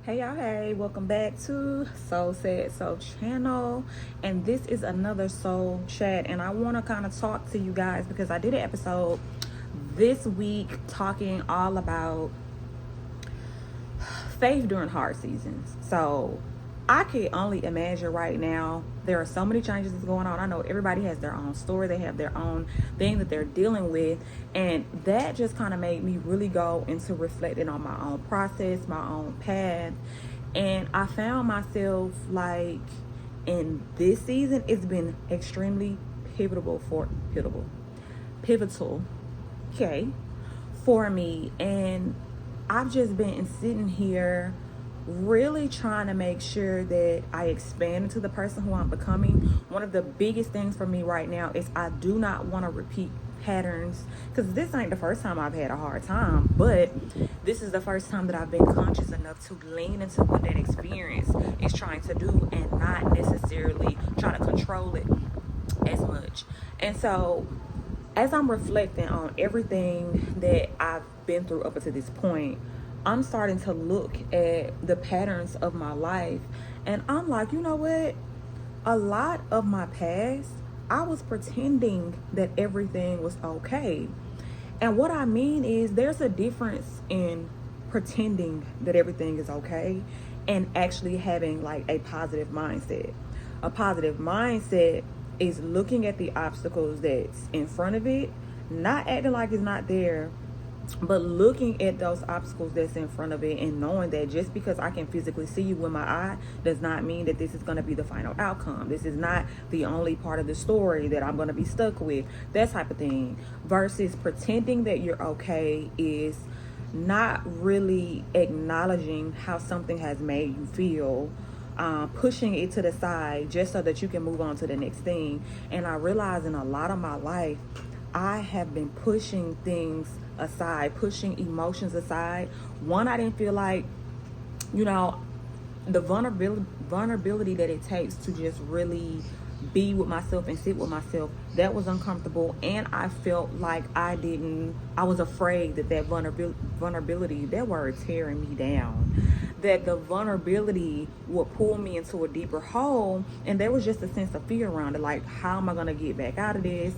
Hey y'all, hey, welcome back to Soul Said Soul channel. And this is another soul chat. And I want to kind of talk to you guys because I did an episode this week talking all about faith during hard seasons. So I can only imagine right now, there are so many changes that's going on. I know everybody has their own story, they have their own thing that they're dealing with. And that just kind of made me really go into reflecting on my own process, my own path. And I found myself like in this season, it's been extremely pivotal, okay, for me. And I've just been sitting here really trying to make sure that I expand into the person who I'm becoming. One of the biggest things for me right now is I do not want to repeat patterns, because this ain't the first time I've had a hard time, but this is the first time that I've been conscious enough to lean into what that experience is trying to do and not necessarily try to control it as much. And so as I'm reflecting on everything that I've been through up until this point, I'm starting to look at the patterns of my life, and I'm like, you know what? A lot of my past, I was pretending that everything was okay. And what I mean is, there's a difference in pretending that everything is okay and actually having like a positive mindset. A positive mindset is looking at the obstacles that's in front of it, not acting like it's not there, but looking at those obstacles that's in front of it and knowing that just because I can physically see you with my eye does not mean that this is going to be the final outcome. This is not the only part of the story that I'm going to be stuck with, that type of thing. Versus pretending that you're okay is not really acknowledging how something has made you feel, pushing it to the side just so that you can move on to the next thing. And I realize in a lot of my life, I have been pushing things aside, pushing emotions aside. One, I didn't feel like, you know, the vulnerability that it takes to just really be with myself and sit with myself, that was uncomfortable. And I felt like I was afraid that vulnerability, that word tearing me down, that the vulnerability would pull me into a deeper hole. And there was just a sense of fear around it, like, how am I going to get back out of this?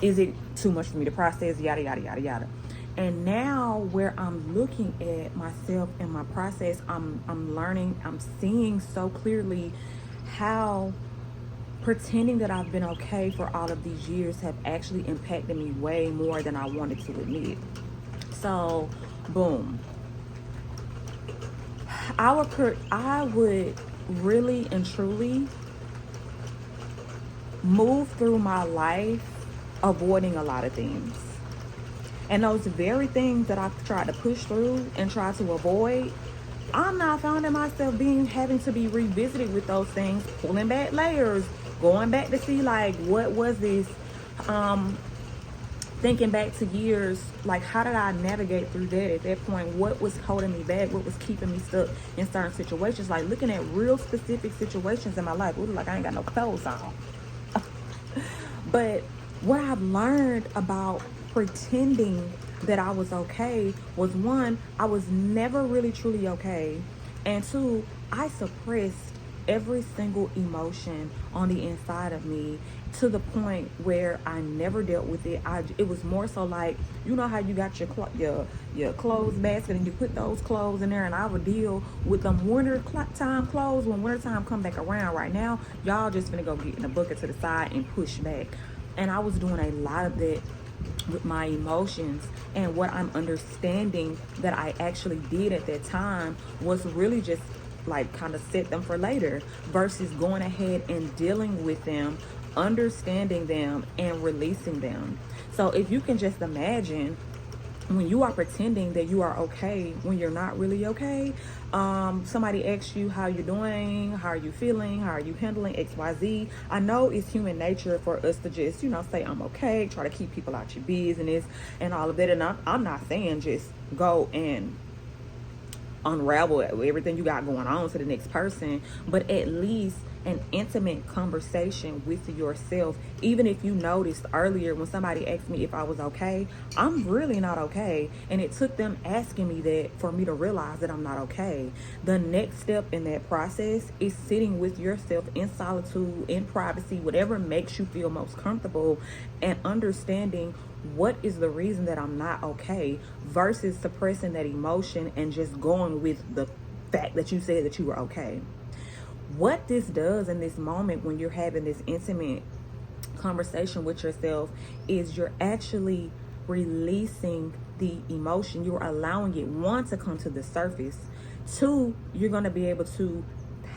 Is it too much for me to process? Yada, yada, yada, yada. And now where I'm looking at myself and my process, I'm learning, I'm seeing so clearly how pretending that I've been okay for all of these years have actually impacted me way more than I wanted to admit. So, boom. I would really and truly move through my life avoiding a lot of things. And those very things that I've tried to push through and try to avoid, I'm now finding myself having to be revisited with those things, pulling back layers, going back to see like, what was this? Thinking back to years, like, how did I navigate through that at that point? What was holding me back? What was keeping me stuck in certain situations? Like looking at real specific situations in my life. Ooh, like I ain't got no clothes on. But what I've learned about pretending that I was okay was, one, I was never really truly okay. And two, I suppressed every single emotion on the inside of me to the point where I never dealt with it. It was more so like, you know how you got your clothes basket and you put those clothes in there, and I would deal with them winter time clothes when winter time come back around. Right now, y'all just gonna go get in a bucket to the side and push back. And I was doing a lot of that with my emotions. And what I'm understanding that I actually did at that time was really just like kind of set them for later versus going ahead and dealing with them, understanding them, and releasing them. So if you can just imagine, when you are pretending that you are okay when you're not really okay, somebody asks you how you're doing, how are you feeling, how are you handling XYZ. I know it's human nature for us to just, say I'm okay, try to keep people out your business and all of that. And I'm not saying just go and unravel everything you got going on to the next person, but at least an intimate conversation with yourself. Even if you noticed earlier when somebody asked me if I was okay, I'm really not okay. And it took them asking me that for me to realize that I'm not okay. The next step in that process is sitting with yourself in solitude, in privacy, whatever makes you feel most comfortable, and understanding what is the reason that I'm not okay, versus suppressing that emotion and just going with the fact that you said that you were okay. What this does in this moment when you're having this intimate conversation with yourself is you're actually releasing the emotion. You're allowing it, one, to come to the surface. Two, you're going to be able to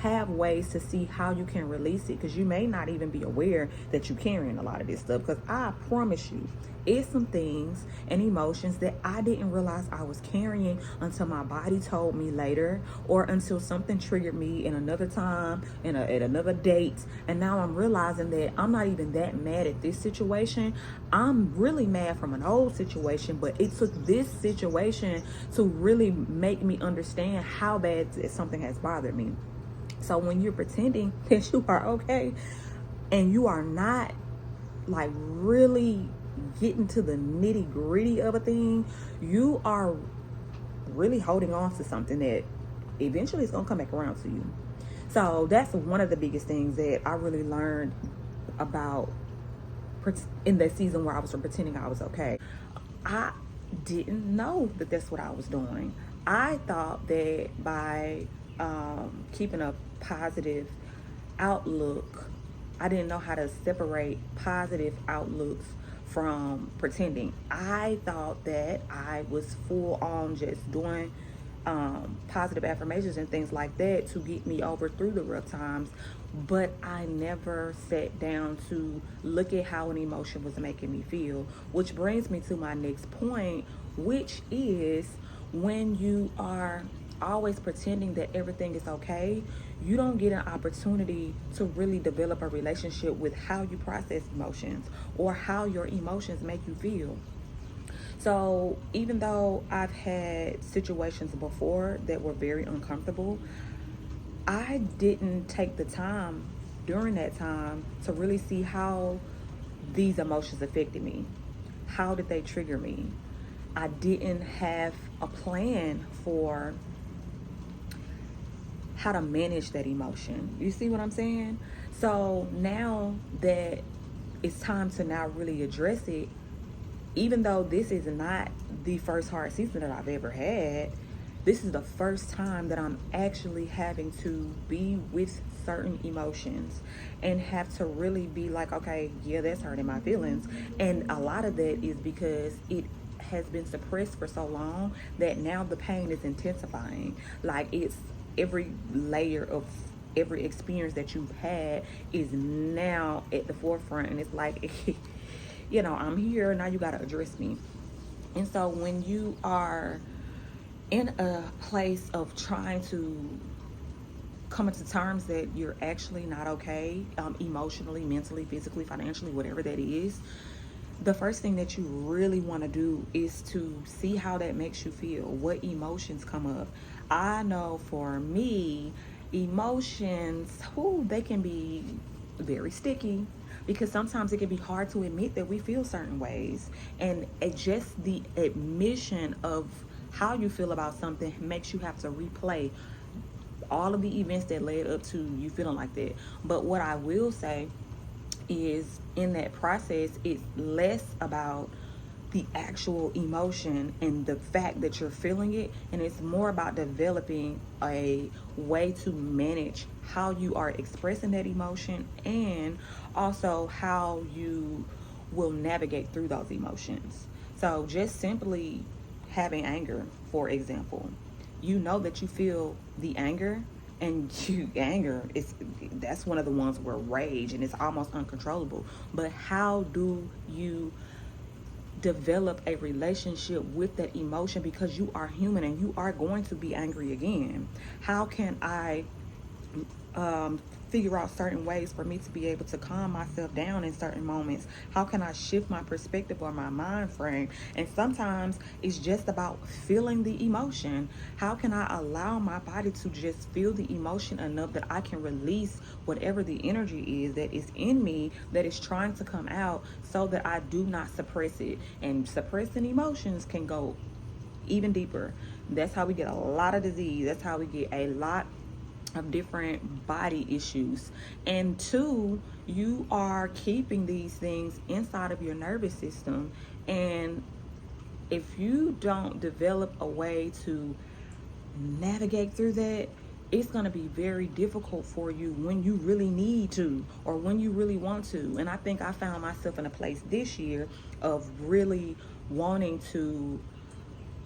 have ways to see how you can release it, because you may not even be aware that you're carrying a lot of this stuff. Because I promise you, it's some things and emotions that I didn't realize I was carrying until my body told me later, or until something triggered me in another time, at another date. And now I'm realizing that I'm not even that mad at this situation. I'm really mad from an old situation, but it took this situation to really make me understand how bad something has bothered me. So when you're pretending that you are okay and you are not, like, really getting to the nitty gritty of a thing, you are really holding on to something that eventually is going to come back around to you. So that's one of the biggest things that I really learned about in that season where I was pretending I was okay. I didn't know that that's what I was doing. I thought that by keeping a positive outlook, I didn't know how to separate positive outlooks from pretending. I thought that I was full on just doing positive affirmations and things like that to get me over through the rough times, but I never sat down to look at how an emotion was making me feel. Which brings me to my next point, which is when you are always pretending that everything is okay, you don't get an opportunity to really develop a relationship with how you process emotions or how your emotions make you feel. So even though I've had situations before that were very uncomfortable, I didn't take the time during that time to really see how these emotions affected me. How did they trigger me? I didn't have a plan for how to manage that emotion. You see what I'm saying? So now that it's time to now really address it, even though this is not the first hard season that I've ever had, this is the first time that I'm actually having to be with certain emotions and have to really be like, okay, yeah, that's hurting my feelings. And a lot of that is because it has been suppressed for so long that now the pain is intensifying. Like, it's every layer of every experience that you've had is now at the forefront, and it's like I'm here now, you got to address me. And so when you are in a place of trying to come into terms that you're actually not okay, emotionally, mentally, physically, financially, whatever that is, the first thing that you really want to do is to see how that makes you feel. What emotions come up? I know for me, emotions, they can be very sticky, because sometimes it can be hard to admit that we feel certain ways. And just the admission of how you feel about something makes you have to replay all of the events that led up to you feeling like that. But what I will say is, in that process, it's less about the actual emotion and the fact that you're feeling it, and it's more about developing a way to manage how you are expressing that emotion, and also how you will navigate through those emotions. So just simply having anger, for example, you know that you feel the anger, and anger is, that's one of the ones where rage, and it's almost uncontrollable. But how do you develop a relationship with that emotion? Because you are human and you are going to be angry again. How can I figure out certain ways for me to be able to calm myself down in certain moments? How can I shift my perspective or my mind frame? And sometimes it's just about feeling the emotion. How can I allow my body to just feel the emotion enough that I can release whatever the energy is that is in me that is trying to come out, so that I do not suppress it? And suppressing emotions can go even deeper. That's how we get a lot of disease. That's how we get a lot of different body issues. And two, you are keeping these things inside of your nervous system. And if you don't develop a way to navigate through that, it's going to be very difficult for you when you really need to, or when you really want to. And I think I found myself in a place this year of really wanting to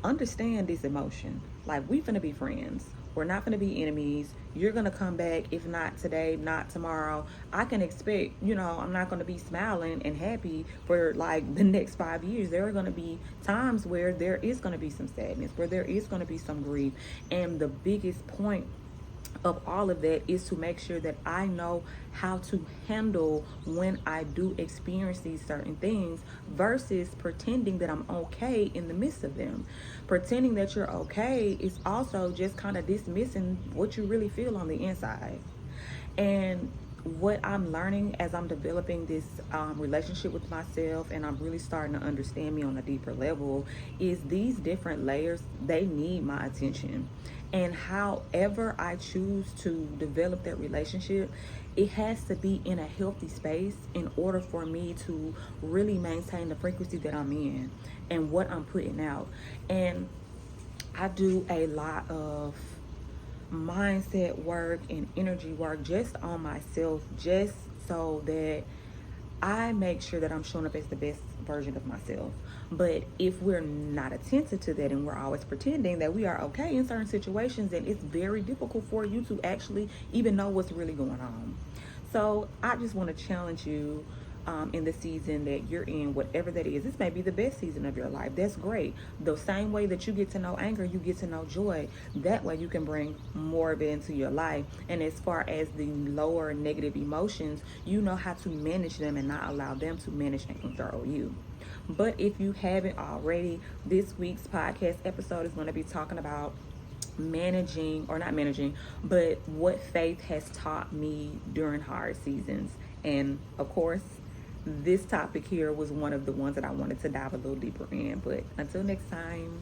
understand this emotion. Like, we finna be friends. We're not gonna be enemies. You're gonna come back, if not today, not tomorrow. I can expect, I'm not gonna be smiling and happy for like the next 5 years. There are gonna be times where there is gonna be some sadness, where there is gonna be some grief. And the biggest point of all of that is to make sure that I know how to handle when I do experience these certain things, versus pretending that I'm okay in the midst of them. Pretending that you're okay is also just kind of dismissing what you really feel on the inside. And what I'm learning as I'm developing this relationship with myself, and I'm really starting to understand me on a deeper level, is these different layers, they need my attention. And however I choose to develop that relationship, it has to be in a healthy space in order for me to really maintain the frequency that I'm in and what I'm putting out. And I do a lot of mindset work and energy work just on myself, just so that I make sure that I'm showing up as the best version of myself. But if we're not attentive to that, and we're always pretending that we are okay in certain situations, then it's very difficult for you to actually even know what's really going on. So I just want to challenge you in the season that you're in, whatever that is. This may be the best season of your life. That's great. The same way that you get to know anger, you get to know joy. That way you can bring more of it into your life. And as far as the lower negative emotions, you know how to manage them and not allow them to manage and control you. But if you haven't already, this week's podcast episode is going to be talking about managing, or not managing, but what faith has taught me during hard seasons. And of course, this topic here was one of the ones that I wanted to dive a little deeper in. But until next time.